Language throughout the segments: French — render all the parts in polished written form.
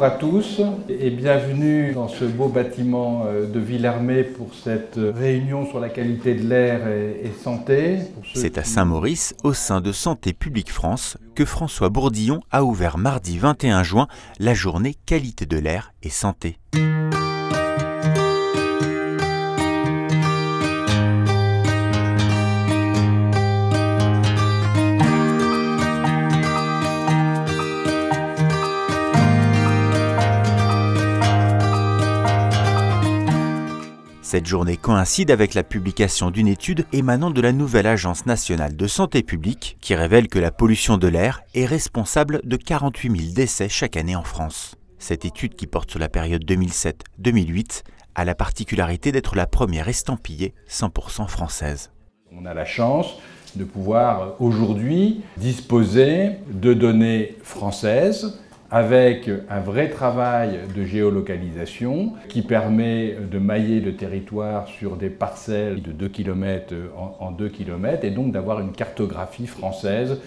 Bonjour à tous et bienvenue dans ce beau bâtiment de Villermé pour cette réunion sur la qualité de l'air et santé. C'est à Saint-Maurice, au sein de Santé publique France, que François Bourdillon a ouvert mardi 21 juin la journée qualité de l'air et santé. Cette journée coïncide avec la publication d'une étude émanant de la nouvelle Agence nationale de santé publique qui révèle que la pollution de l'air est responsable de 48 000 décès chaque année en France. Cette étude, qui porte sur la période 2007-2008, a la particularité d'être la première estampillée 100% française. On a la chance de pouvoir aujourd'hui disposer de données françaises avec un vrai travail de géolocalisation qui permet de mailler le territoire sur des parcelles de 2 km en 2 km et donc d'avoir une cartographie française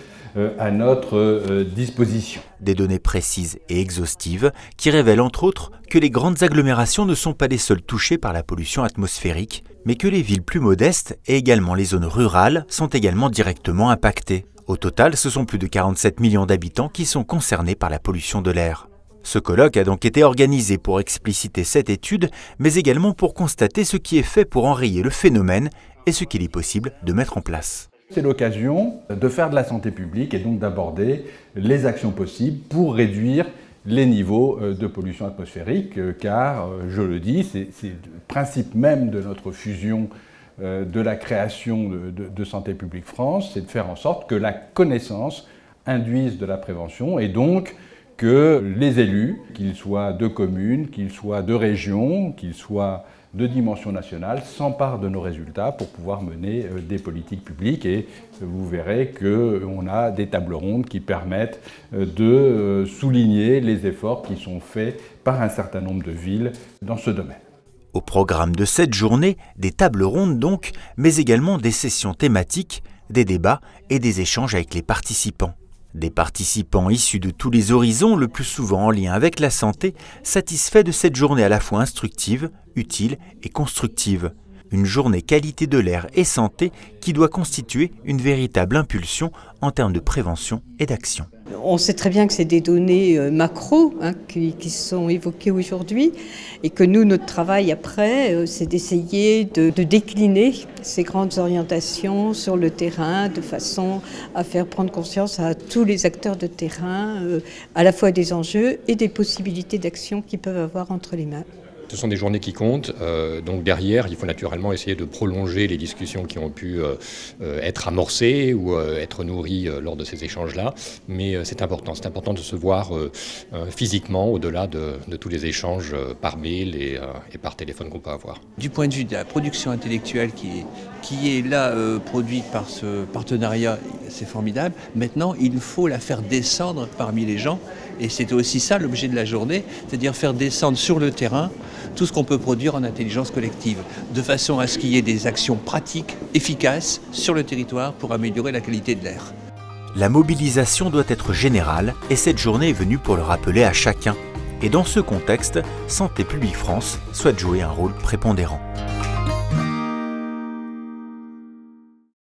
à notre disposition. Des données précises et exhaustives qui révèlent entre autres que les grandes agglomérations ne sont pas les seules touchées par la pollution atmosphérique, mais que les villes plus modestes et également les zones rurales sont également directement impactées. Au total, ce sont plus de 47 millions d'habitants qui sont concernés par la pollution de l'air. Ce colloque a donc été organisé pour expliciter cette étude, mais également pour constater ce qui est fait pour enrayer le phénomène et ce qu'il est possible de mettre en place. C'est l'occasion de faire de la santé publique et donc d'aborder les actions possibles pour réduire les niveaux de pollution atmosphérique, car, je le dis, c'est le principe même de notre fusion de la création de Santé publique France, c'est de faire en sorte que la connaissance induise de la prévention et donc que les élus, qu'ils soient de communes, qu'ils soient de régions, qu'ils soient de dimension nationale, s'emparent de nos résultats pour pouvoir mener des politiques publiques. Et vous verrez qu'on a des tables rondes qui permettent de souligner les efforts qui sont faits par un certain nombre de villes dans ce domaine. Au programme de cette journée, des tables rondes donc, mais également des sessions thématiques, des débats et des échanges avec les participants. Des participants issus de tous les horizons, le plus souvent en lien avec la santé, satisfaits de cette journée à la fois instructive, utile et constructive. Une journée qualité de l'air et santé qui doit constituer une véritable impulsion en termes de prévention et d'action. On sait très bien que c'est des données macro qui sont évoquées aujourd'hui et que nous, notre travail après, c'est d'essayer de décliner ces grandes orientations sur le terrain de façon à faire prendre conscience à tous les acteurs de terrain à la fois des enjeux et des possibilités d'action qu'ils peuvent avoir entre les mains. Ce sont des journées qui comptent, donc derrière, il faut naturellement essayer de prolonger les discussions qui ont pu être amorcées ou être nourries lors de ces échanges-là. Mais c'est important de se voir physiquement au-delà de tous les échanges par mail et par téléphone qu'on peut avoir. Du point de vue de la production intellectuelle qui est là produite par ce partenariat, c'est formidable. Maintenant, il faut la faire descendre parmi les gens. Et c'est aussi ça l'objet de la journée, c'est-à-dire faire descendre sur le terrain tout ce qu'on peut produire en intelligence collective, de façon à ce qu'il y ait des actions pratiques, efficaces, sur le territoire pour améliorer la qualité de l'air. La mobilisation doit être générale et cette journée est venue pour le rappeler à chacun. Et dans ce contexte, Santé publique France souhaite jouer un rôle prépondérant.